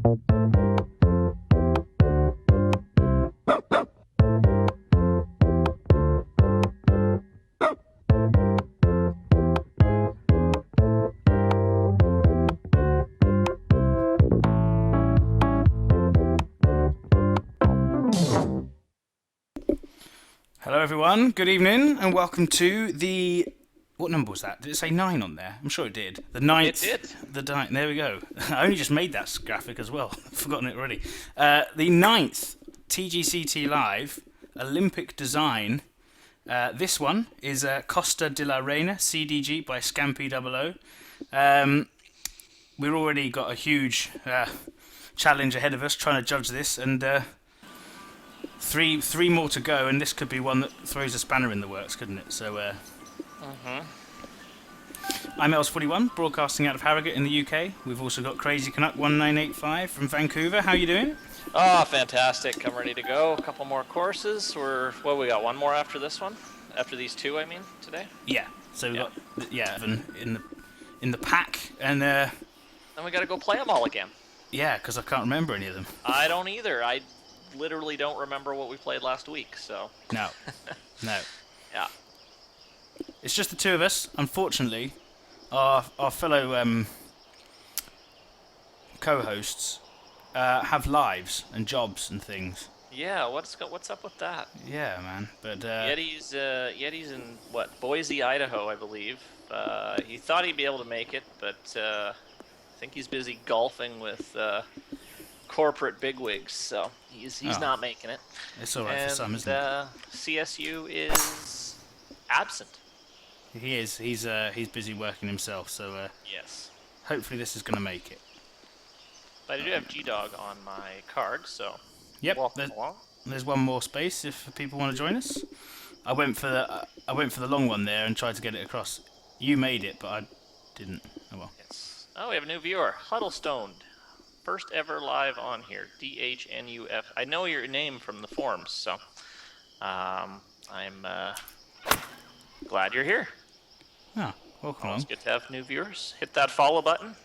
Hello everyone, good evening and welcome to the... What number was that? Did it say 9 on there? I'm sure it did. The ninth. It did. There we go. I only just made that graphic as well. I've forgotten it already. The ninth TGCTLive Olympic design. This one is Costa de la Reina C.D.G by Scampi 00. We've already got a huge challenge ahead of us trying to judge this, and three more to go, and this could be one that throws a spanner in the works, couldn't it? So, I'm Els41, broadcasting out of Harrogate in the UK. We've also got Crazy Canuck 1985 from Vancouver. How you doing? Oh, fantastic. I'm ready to go. A couple more courses. We got one more after this one? After these two, I mean, today? Yeah. So we've got in the pack, and then we got to go play them all again. Yeah, because I can't remember any of them. I don't either. I literally don't remember what we played last week, so... No. Yeah. It's just the two of us. Unfortunately, our fellow co-hosts have lives and jobs and things. Yeah, what's up with that? Yeah, man. But Yeti's in Boise, Idaho, I believe. He thought he'd be able to make it, but I think he's busy golfing with corporate bigwigs, so he's not making it. It's all right for some, isn't it? CSU is absent. He is. He's busy working himself, so yes. Hopefully this is going to make it. But I do have G.Dog on my card, so yep. welcome along. There's one more space if people want to join us. I went for the long one there and tried to get it across. You made it, but I didn't. Oh well. Yes. Oh, we have a new viewer, Huddlestone. First ever live on here, DHNUF. I know your name from the forums, so I'm glad you're here. Oh, welcome along. It's good to have new viewers. Hit that follow button.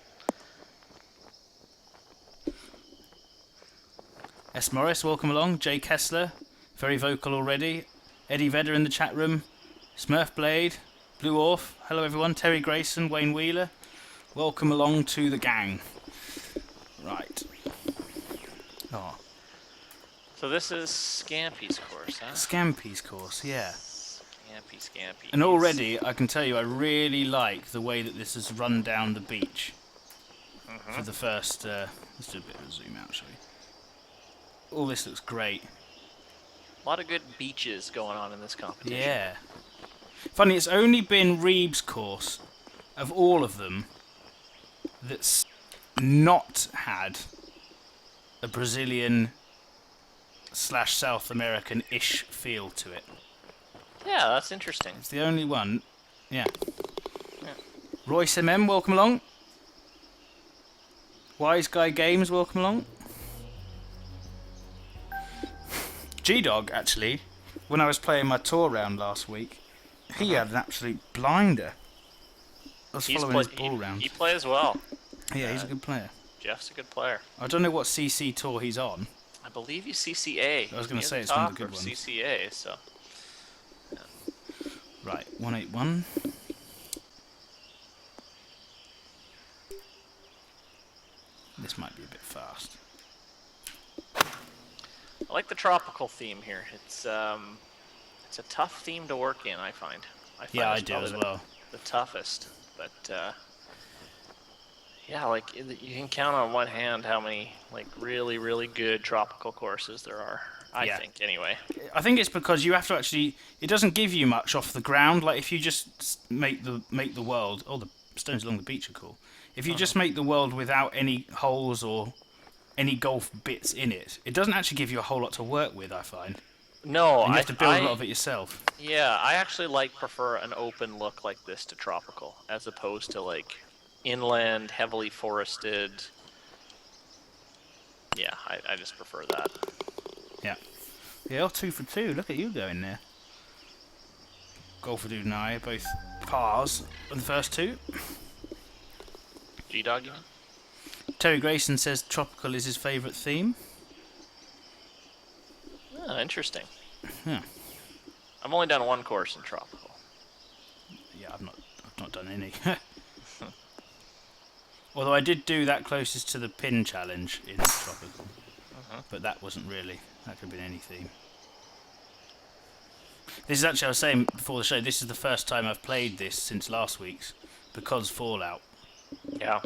S. Morris, welcome along. Jay Kessler, very vocal already. Eddie Vedder in the chat room. Smurf Blade, Blue Orf, hello everyone. Terry Grayson, Wayne Wheeler, welcome along to the gang. Right. Oh. So this is Scampy's course, huh? Scampy's course, yeah. Scampy. And already, I can tell you, I really like the way that this has run down the beach. For the first... let's do a bit of a zoom out, shall we? All this looks great. A lot of good beaches going on in this competition. Yeah. Funny, it's only been Reeves' course, of all of them, that's not had a Brazilian / South American-ish feel to it. Yeah, that's interesting. It's the only one. Yeah. Royce MM, welcome along. Wise Guy Games, welcome along. G-Dog, actually, when I was playing my tour round last week, he had an absolute blinder. I was following his ball round. He plays well. Yeah, he's a good player. Jeff's a good player. I don't know what CC tour he's on. I believe he's CCA. I was going to say it's one of the good ones. CCA, so... Right, 181. This might be a bit fast. I like the tropical theme here. It's a tough theme to work in, I find. Yeah, I do as well. The toughest, but yeah, like you can count on one hand how many like really, really good tropical courses there are. I think, anyway. I think it's because you have to actually. It doesn't give you much off the ground. Like if you just make the world. Oh, the stones along the beach are cool. If you just make the world without any holes or any golf bits in it, it doesn't actually give you a whole lot to work with, I find. No, and you have to build a lot of it yourself. Yeah, I actually prefer an open look like this to tropical, as opposed to like inland, heavily forested. Yeah, I just prefer that. Yeah. Yeah, 2 for 2. Look at you going there. Golfer Dude and I are both pars on the first two. G-Dog, you mean? Terry Grayson says tropical is his favourite theme. Oh, interesting. Yeah. I've only done one course in tropical. Yeah, I've not done any. Although I did do that closest to the pin challenge in tropical, but that wasn't really. That could have been any theme. This is actually, I was saying before the show, this is the first time I've played this since last week's because Fallout. Yeah.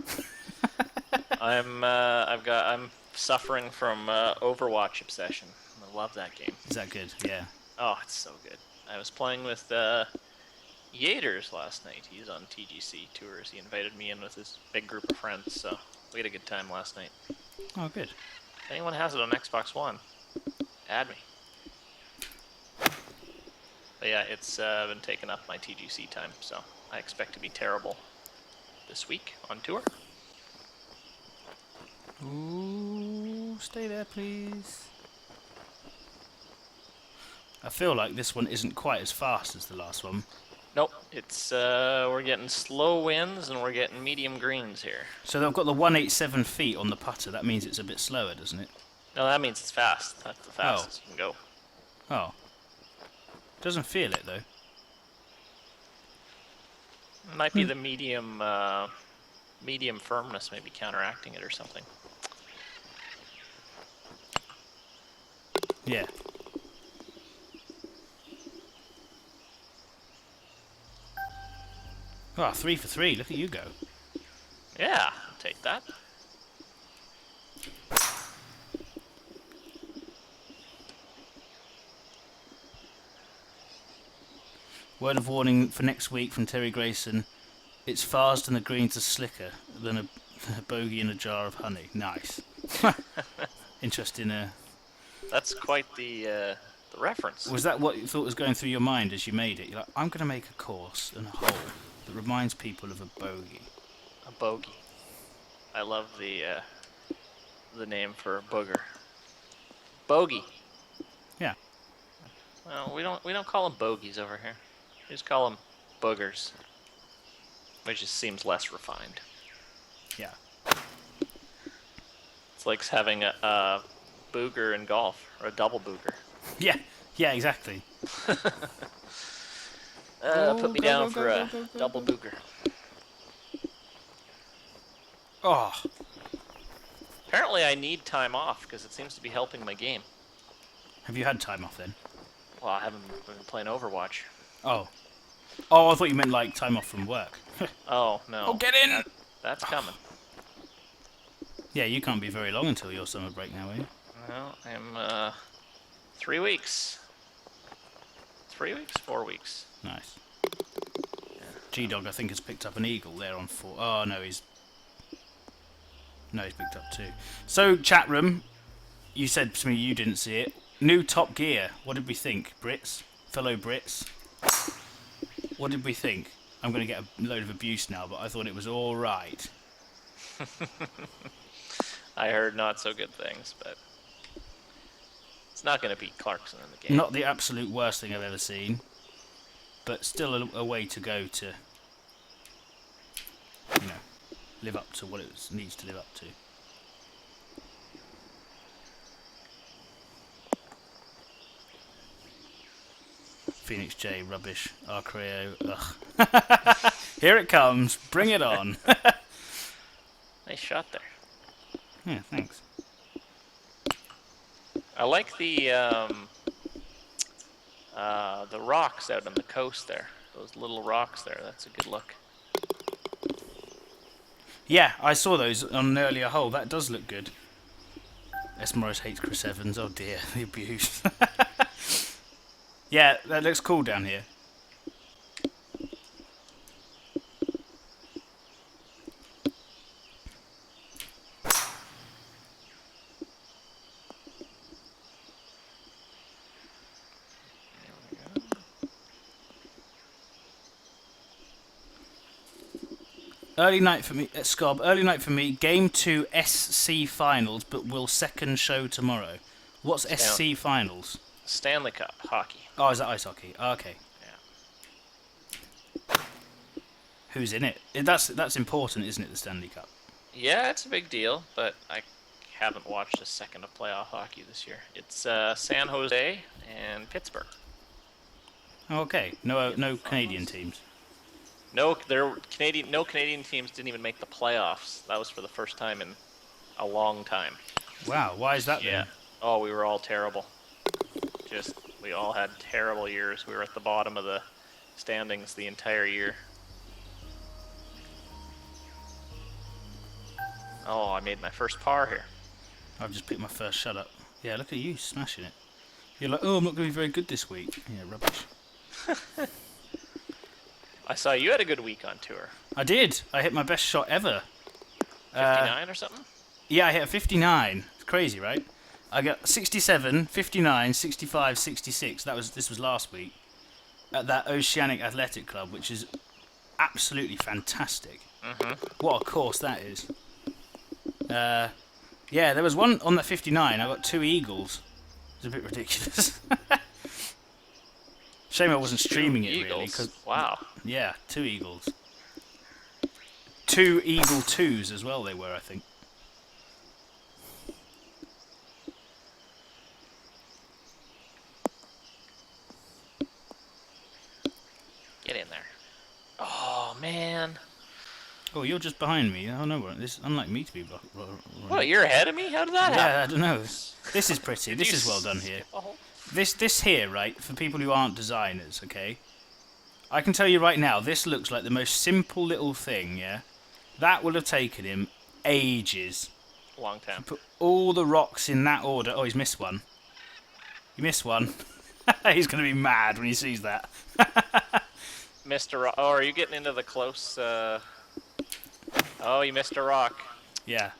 I'm suffering from Overwatch obsession. I love that game. Is that good? Yeah. Oh, it's so good. I was playing with Yaters last night. He's on TGC tours. He invited me in with his big group of friends, so we had a good time last night. Oh, good. If anyone has it on Xbox One, add me. But yeah, it's been taking up my TGC time, so I expect to be terrible this week on tour. Ooh, stay there, please. I feel like this one isn't quite as fast as the last one. Nope, it's we're getting slow winds and we're getting medium greens here. So they've got the 187 feet on the putter. That means it's a bit slower, doesn't it? No, that means it's fast. That's the fastest you can go. Oh. Doesn't feel it though. Might be the medium firmness maybe counteracting it or something. Yeah. Oh, 3 for 3. Look at you go. Yeah, I'll take that. Word of warning for next week from Terry Grayson. It's fast and the greens are slicker than a bogey in a jar of honey. Nice. Interesting. That's quite the reference. Was that what you thought was going through your mind as you made it? You're like, I'm going to make a course and a hole that reminds people of a bogey. A bogey. I love the name for a booger. Bogey. Yeah. Well, we don't call them bogeys over here. We just call them boogers, which just seems less refined. Yeah. It's like having a booger in golf, or a double booger. Yeah. Yeah, exactly. Put me down for a double booger. Oh. Apparently I need time off because it seems to be helping my game. Have you had time off then? Well, I haven't been playing Overwatch. Oh. Oh, I thought you meant like time off from work. Oh, no. Oh, get in! That's coming. Yeah, you can't be very long until your summer break now, are you? Well, I'm 3 weeks. 3 weeks? 4 weeks. Nice. G-Dog, I think, has picked up an eagle there on 4. Oh, no, he's picked up 2. So, chat room, you said to me you didn't see it. New Top Gear. What did we think, Brits? Fellow Brits? What did we think? I'm going to get a load of abuse now, but I thought it was all right. I heard not so good things, but it's not going to beat Clarkson in the game. Not the absolute worst thing I've ever seen, but still a way to go to, you know, live up to what it needs to live up to. Phoenix J, rubbish. Arcreo, ugh. Here it comes. Bring it on. Nice shot there. Yeah, thanks. I like the rocks out on the coast there. Those little rocks there. That's a good look. Yeah, I saw those on an earlier hole. That does look good. S. Morris hates Chris Evans. Oh dear, the abuse. Yeah, that looks cool down here. Early night for me, Scob. Early night for me. Game 2 SC finals, but will second show tomorrow. What's SC finals? Stanley Cup hockey. Oh, is that ice hockey? Oh, okay. Yeah. Who's in it? That's important, isn't it? The Stanley Cup. Yeah, it's a big deal, but I haven't watched a second of playoff hockey this year. It's San Jose and Pittsburgh Okay, in the no Canadian finals. teams. No, no Canadian teams didn't even make the playoffs. That was for the first time in a long time. Wow, why is that Yeah. then? Oh, we were all terrible. Just we all had terrible years. We were at the bottom of the standings the entire year. Oh, I made my first par here. I've just picked my first shut up. Yeah, look at you smashing it. You're like, oh, I'm not going to be very good this week. Yeah, rubbish. I saw you had a good week on tour. I did. I hit my best shot ever. 59 or something? Yeah, I hit a 59. It's crazy, right? I got 67, 59, 65, 66. This was last week at that Oceanic Athletic Club, which is absolutely fantastic. What a course that is. Yeah, there was one on that 59. I got 2 eagles. It's a bit ridiculous. Shame I wasn't streaming it really. Eagles. 'Cause, Wow. yeah, 2 eagles. 2 eagle 2s as well. They were, I think. Get in there. Oh, man. Oh, you're just behind me. Oh no, this unlike me to be. What, you're ahead of me? How did that happen? Yeah, I don't know. This is pretty. This is well done here. This here, right, for people who aren't designers, okay? I can tell you right now, this looks like the most simple little thing, yeah? That will have taken him ages. Long time. Put all the rocks in that order. Oh, he's missed one. You missed one. He's going to be mad when he sees that. Mr. Rock. Oh, are you getting into the close? Oh, you missed a rock. Yeah.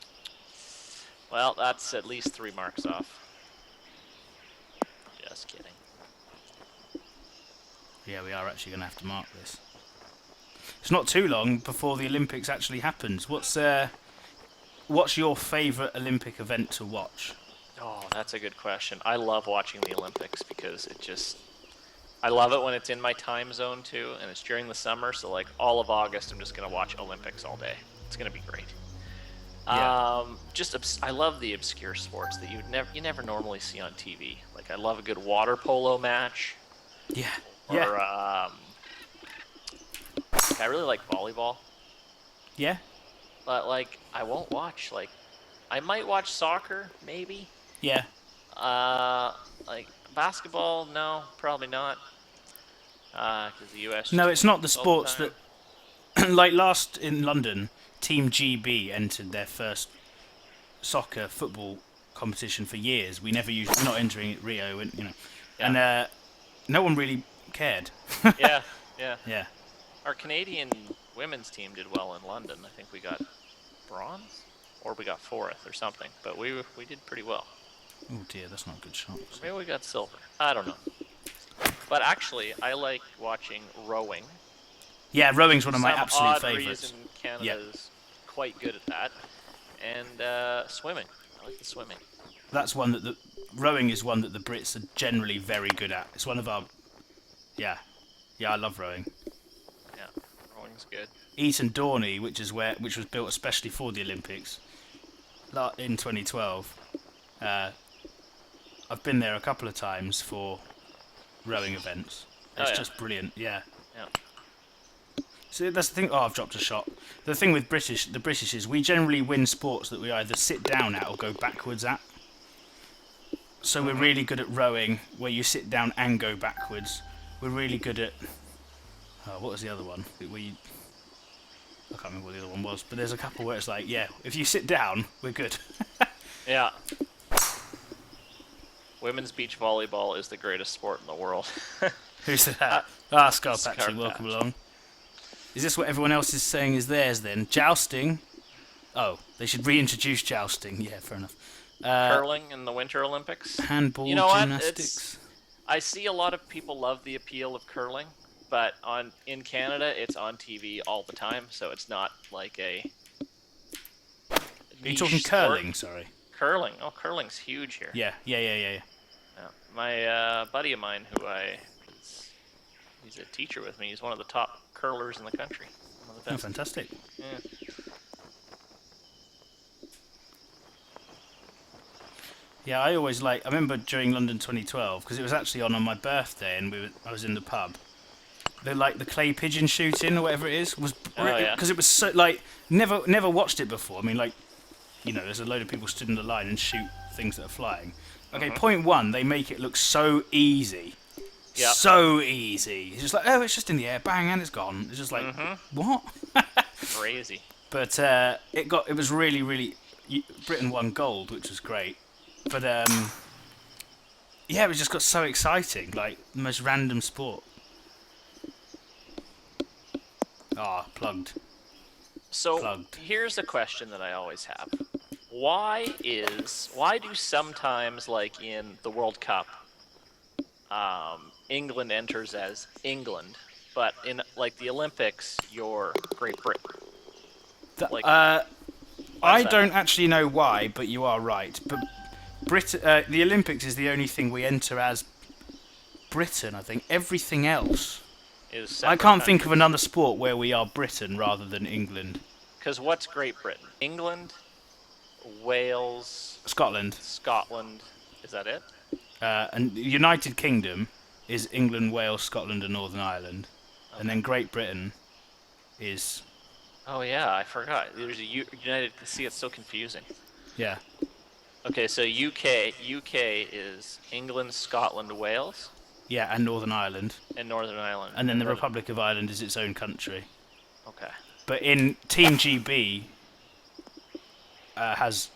Well, that's at least 3 marks off. Just kidding. Yeah, we are actually going to have to mark this. It's not too long before the Olympics actually happens. What's your favourite Olympic event to watch? Oh, that's a good question. I love watching the Olympics because I love it when it's in my time zone too, and it's during the summer, so like all of August I'm just going to watch Olympics all day. It's going to be great. Yeah. I love the obscure sports that you never normally see on TV. Like I love a good water polo match. Yeah. Or Yeah. I really like volleyball. Yeah. But like I won't watch I might watch soccer maybe. Yeah. Like basketball, no, probably not. Because the U.S. No, it's not the sports time. that. Like last in London, Team GB entered their first football competition for years. We're not entering it Rio, and and no one really cared. Yeah. Yeah. Our Canadian women's team did well in London. I think we got bronze, or we got 4th or something. But we did pretty well. Oh dear, that's not a good shot. Maybe we got silver. I don't know. But actually, I like watching rowing. Yeah, rowing's one of my Some absolute odd favourites. reason Canada's quite good at that. And swimming. I like the swimming. That's one that rowing is one that the Brits are generally very good at. It's one of our. Yeah, I love rowing. Yeah, rowing's good. Eton Dorney, which was built especially for the Olympics, in 2012. I've been there a couple of times for rowing events. It's just brilliant. Yeah. So that's the thing. Oh, I've dropped a shot. The thing with the British is we generally win sports that we either sit down at or go backwards at. So we're really good at rowing, where you sit down and go backwards. We're really good at. Oh, what was the other one? I can't remember what the other one was, but there's a couple where it's like, yeah, if you sit down, we're good. Yeah. Women's beach volleyball is the greatest sport in the world. Who's that? Scar Patrick, welcome along. Is this what everyone else is saying is theirs then? Jousting? Oh, they should reintroduce jousting. Yeah, fair enough. Curling in the Winter Olympics. Handball, gymnastics. I see a lot of people love the appeal of curling, but in Canada it's on TV all the time, so it's not like a. Are you talking curling? Sorry. Curling. Oh, curling's huge here. Yeah. My buddy of mine, he's a teacher with me. He's one of the top curlers in the country. One of the best. Oh, fantastic. Yeah. Yeah, I always I remember during London 2012 because it was actually on my birthday, and I was in the pub. The clay pigeon shooting or whatever it is was Oh yeah. because it was so never watched it before. I mean, there's a load of people stood in the line and shoot things that are flying. Okay, point one, they make it look so easy. Yep. So easy. It's just like, oh, it's just in the air, bang, and it's gone. It's just like, what? Crazy. But it was really, really. Britain won gold, which was great. But yeah, it just got so exciting, like the most random sport. Plugged. So Plugged. here's a question that I always have. Why do sometimes, like in the World Cup, England enters as England, but in like the Olympics, you're Great Britain? I don't actually know why, but you are right. But the Olympics is the only thing we enter as Britain, I think. Everything else, I can't think of another sport where we are Britain rather than England. Because what's Great Britain? England, Wales, Scotland. Is that it? And the United Kingdom is England, Wales, Scotland, and Northern Ireland. Okay. And then Great Britain is... Oh yeah, I forgot. There's a United... See, it's so confusing. Yeah. Okay, so UK is England, Scotland, Wales? Yeah, and Northern Ireland. And Northern Ireland. And then the Republic of Ireland is its own country. Okay. But in Team GB has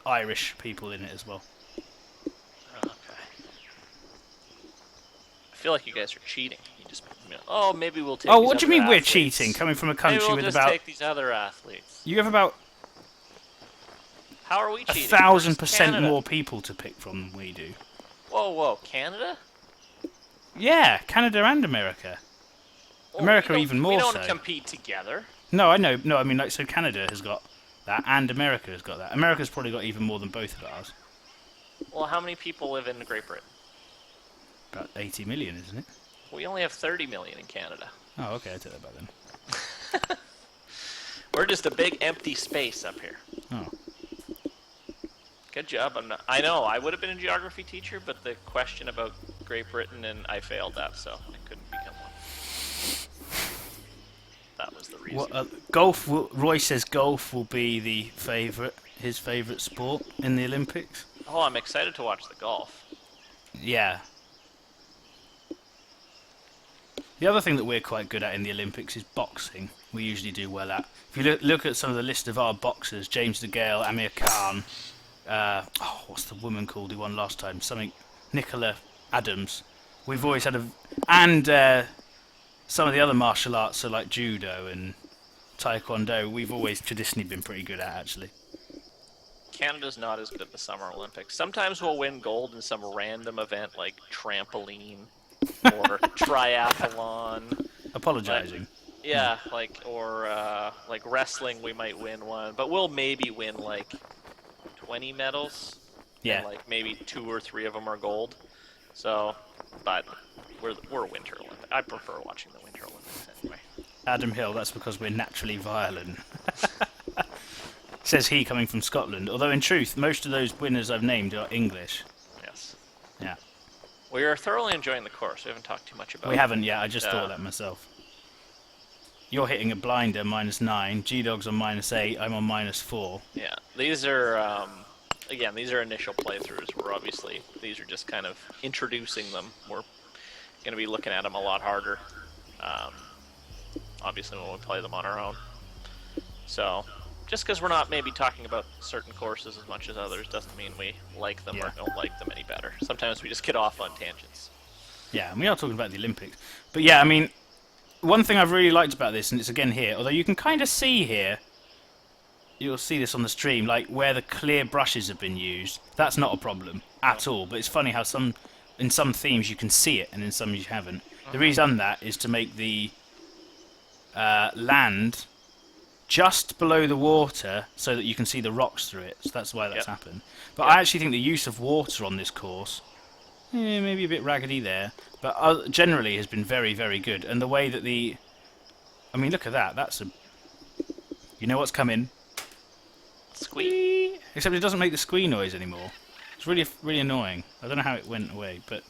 Irish people in it as well. Okay. I feel like you guys are cheating. You just, maybe we'll take. Oh, what do you mean athletes. we're cheating? Coming from a country maybe we'll with just about take these other athletes. You have about How are we cheating? 1,000% more people to pick from than we do. Whoa, Canada? Yeah, Canada and America. Well, America even more so. We don't compete together. No, I know. No, I mean, so Canada has got that, and America has got that. America's probably got even more than both of ours. Well, how many people live in Great Britain? About 80 million, isn't it? We only have 30 million in Canada. Oh, okay, I take that back then. We're just a big empty space up here. Oh. Good job. I know, I would have been a geography teacher, but the question about Great Britain, and I failed that, so I couldn't become one. That was the reason. Roy says golf will be his favourite sport in the Olympics. Oh, I'm excited to watch the golf. Yeah. The other thing that we're quite good at in the Olympics is boxing. We usually do well at. If you look at some of the list of our boxers, James DeGale, Amir Khan, what's the woman called who won last time? Nicola Adams. We've always had some of the other martial arts, so like judo and taekwondo, we've always traditionally been pretty good at, actually. Canada's not as good at the Summer Olympics. Sometimes we'll win gold in some random event like trampoline or triathlon. Apologising. Like wrestling, we might win one, but we'll maybe win like 20 medals. Yeah. And like maybe 2 or 3 of them are gold. So, but we're Winter Olympics. I prefer watching the Winter Olympics anyway. Adam Hill, that's because we're naturally violent. Says he, coming from Scotland. Although in truth, most of those winners I've named are English. Yes. Yeah. We are thoroughly enjoying the course. We haven't talked too much about it. We haven't yet. I just thought that myself. You're hitting a blinder, -9. G-Dog's on -8. I'm on -4. Yeah. These are, again, these are initial playthroughs. These are just kind of introducing them. We're going to be looking at them a lot harder. Obviously when we play them on our own. So, just because we're not maybe talking about certain courses as much as others doesn't mean we like them or don't like them any better. Sometimes we just get off on tangents. Yeah, and we are talking about the Olympics. But yeah, I mean, one thing I've really liked about this, and it's again here, although you can kind of see here, you'll see this on the stream, like where the clear brushes have been used. That's not a problem at all, but it's funny how in some themes you can see it and in some you haven't. The reason that is to make the land just below the water so that you can see the rocks through it. So that's why that's happened. But I actually think the use of water on this course, maybe a bit raggedy there, but generally has been very, very good. And the way that I mean, look at that. That's you know what's coming? Squeak. Except it doesn't make the squee noise anymore. It's really, really annoying. I don't know how it went away, but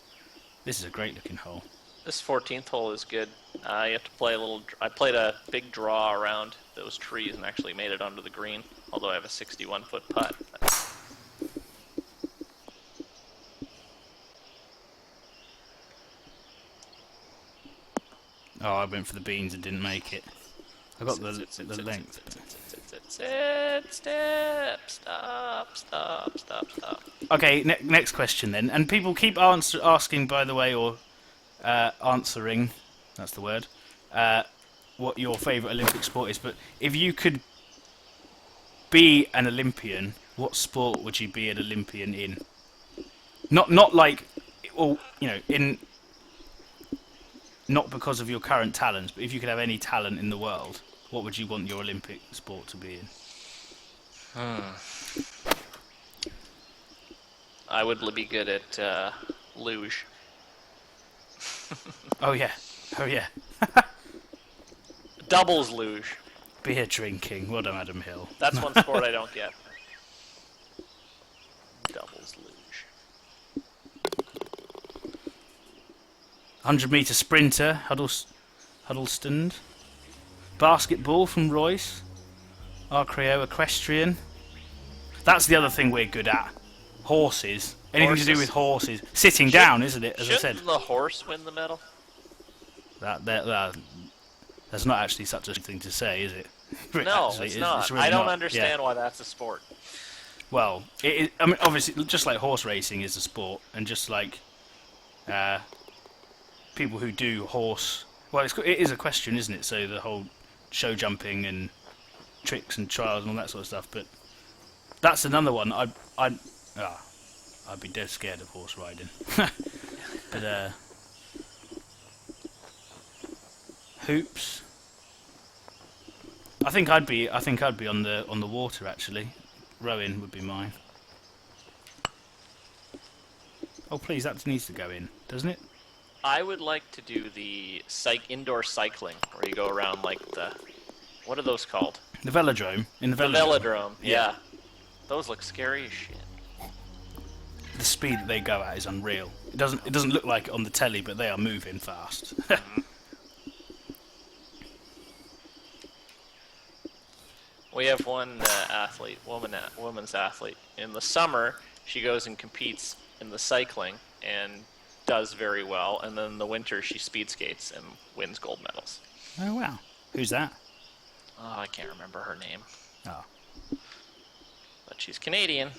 this is a great looking hole. This 14th hole is good. You have to play a little. I played a big draw around those trees and actually made it onto the green. Although I have a 61-foot putt. Oh, I went for the beans and didn't make it. I got the length. Stop. Okay, next question then. And people keep asking, by the way, or answering, that's the word, what your favourite Olympic sport is. But if you could be an Olympian, what sport would you be an Olympian in? Not like, well, you know, in... Not because of your current talents, but if you could have any talent in the world, what would you want your Olympic sport to be in? I would be good at luge. Oh yeah. Doubles luge. Beer drinking. Well done, Adam Hill. That's one sport I don't get. Doubles luge. 100-metre sprinter, Huddleston. Basketball from Royce. Arcreo, equestrian. That's the other thing we're good at. Horses. Anything to do with horses. Sitting down, isn't it? As I said. Shouldn't the horse win the medal? That's not actually such a thing to say, is it? No, Actually, it's not. really I don't not. understand why that's a sport. Well, I mean, obviously, just like horse racing is a sport, and just like people who do horse... Well, it is a question, isn't it? So the whole show jumping and tricks and trials and all that sort of stuff. But that's another one. I'd be dead scared of horse riding. But hoops. I think I'd be on the water actually. Rowing would be mine. Oh please, that needs to go in, doesn't it? I would like to do the indoor cycling, where you go around like the... What are those called? The velodrome. In the velodrome. The velodrome, yeah. Those look scary as shit. The speed that they go at is unreal. It doesn't look like it on the telly, but they are moving fast. We have one woman's athlete. In the summer, she goes and competes in the cycling and does very well, and then in the winter she speed skates and wins gold medals. Oh wow. Who's that? Oh, I can't remember her name. Oh. But she's Canadian.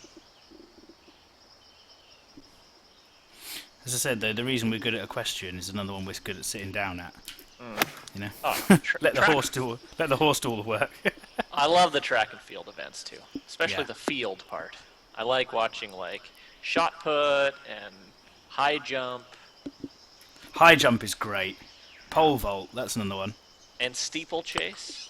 As I said, though, the reason we're good at equestrian is another one we're good at sitting down at. You know, let the horse do all the work. I love the track and field events too, especially Yeah. the field part. I like watching like shot put and high jump High jump is great. Pole vault, that's another one. and steeplechase.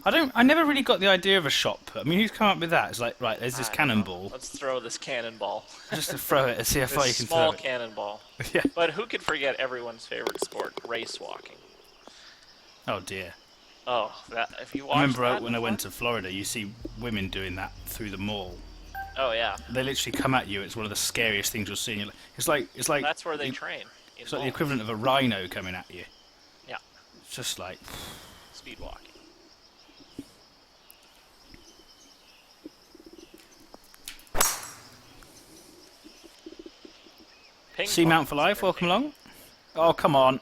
I never really got the idea of a shot put. I mean, who's come up with that? It's like, right, there's this I don't know. cannonball. Let's throw this cannonball. Just to throw it and see how far you This can small throw it. cannonball. Yeah. But who could forget everyone's favorite sport, race walking? Oh dear. Oh, if you watch I remember that when I before? went to Florida, you see women doing that through the mall. Oh yeah, They literally come at you. It's one of the scariest things you'll see. And it's like that's where they train. It's like the equivalent of a rhino coming at you. Yeah, It's just like speed walking. Ping see pong Mount for Life. is Welcome entertaining. along. Oh come on.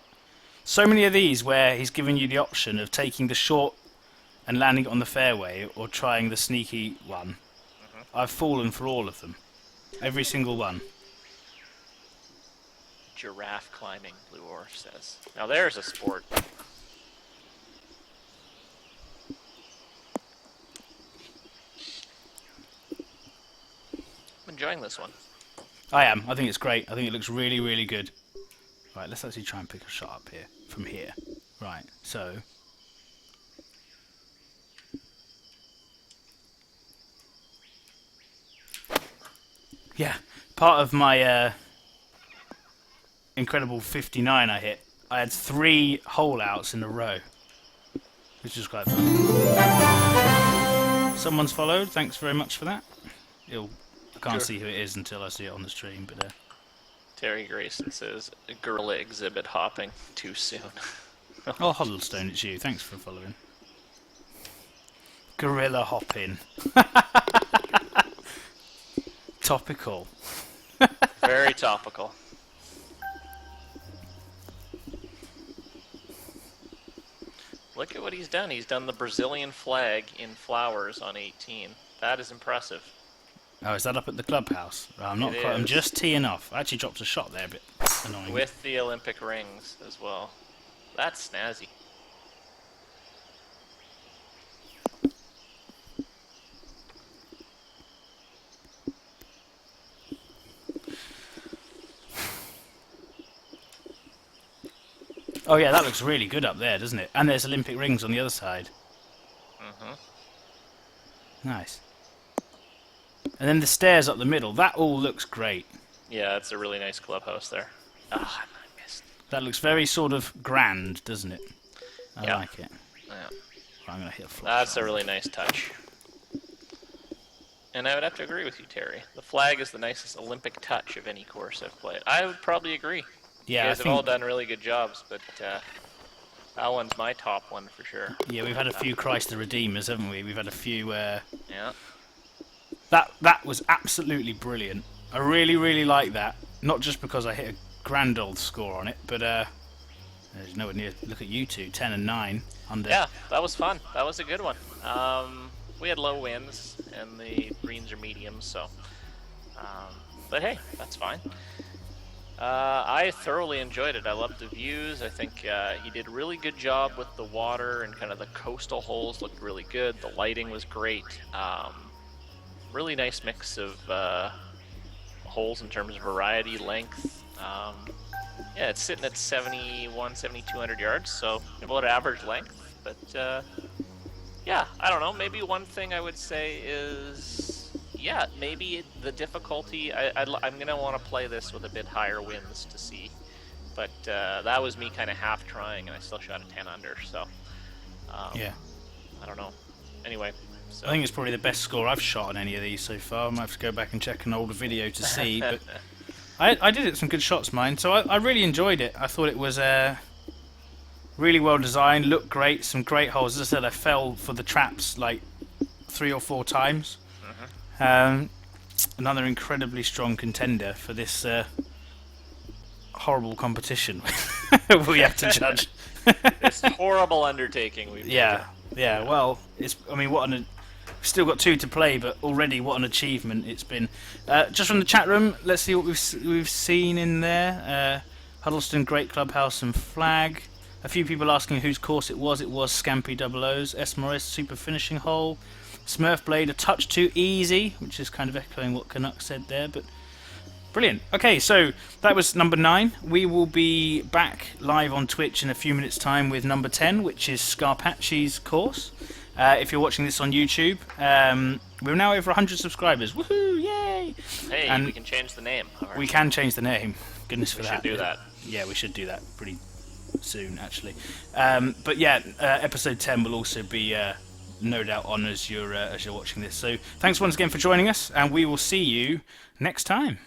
So many of these where he's giving you the option of taking the short and landing it on the fairway or trying the sneaky one. I've fallen for all of them. Every single one. Giraffe climbing, Blue Orf says. Now there's a sport. I'm enjoying this one. I am. I think it's great. I think it looks really, really good. Right, let's actually try and pick a shot up here. From here. Right, so... Yeah, part of my incredible 59 I hit, I had 3 hole outs in a row. Which is quite fun. Someone's followed, thanks very much for that. I can't see who it is until I see it on the stream, but... Terry Grayson says, gorilla exhibit hopping too soon. Oh, Huddlestone, it's you. Thanks for following. Gorilla hopping. Topical. Very topical. Look at what he's done. He's done the Brazilian flag in flowers on 18. That is impressive. Oh, is that up at the clubhouse? I'm not quite. I'm just teeing off. I actually dropped a shot there, a bit annoying. With the Olympic rings as well. That's snazzy. Oh yeah, that looks really good up there, doesn't it? And there's Olympic rings on the other side. Nice. And then the stairs up the middle. That all looks great. Yeah, it's a really nice clubhouse there. Ah, I missed. That looks very sort of grand, doesn't it? I like it. Yeah. I'm going to hit a flash. That's a really nice touch. And I would have to agree with you, Terry. The flag is the nicest Olympic touch of any course I've played. I would probably agree. Yeah, you guys have all done really good jobs, but that one's my top one for sure. Yeah, we've had a few Christ the Redeemers, haven't we? We've had a few... Yeah. That was absolutely brilliant. I really, really like that. Not just because I hit a grand old score on it, but there's nowhere near... Look at you two, 10 and 9 under. Yeah, that was fun. That was a good one. We had low winds, and the greens are mediums, so... but hey, that's fine. I thoroughly enjoyed it. I loved the views. I think he did a really good job with the water, and kind of the coastal holes looked really good. The lighting was great. Really nice mix of holes in terms of variety, length. Yeah, it's sitting at 7,200 yards, so about average length. But yeah, I don't know. Maybe one thing I would say is, yeah, maybe the difficulty. I'm going to want to play this with a bit higher winds to see. But that was me kind of half trying, and I still shot a 10 under. So Yeah. I don't know. Anyway. So. I think it's probably the best score I've shot on any of these so far. I might have to go back and check an older video to see. But I did it some good shots, mine. So I really enjoyed it. I thought it was really well designed, looked great, some great holes. As I said, I fell for the traps like 3 or 4 times. Another incredibly strong contender for this horrible competition we have to judge. This horrible undertaking we've Yeah. Well, it's. I mean, we've still got 2 to play, but already what an achievement it's been. Just from the chat room, let's see what we've seen in there. Huddleston, great clubhouse and flag. A few people asking whose course it was. It was Scampy 00's. S. Morris, super finishing hole. Smurf Blade, a touch too easy, which is kind of echoing what Canuck said there, but brilliant. Okay, so that was number 9. We will be back live on Twitch in a few minutes' time with number 10, which is Scarpacci's course. If you're watching this on YouTube, we're now over 100 subscribers. Woohoo! Yay! Hey, and we can change the name. We can change the name. Goodness for that. We should do that. Yeah, we should do that pretty soon, actually. But yeah, episode 10 will also be no doubt on as you're watching this. So thanks once again for joining us, and we will see you next time.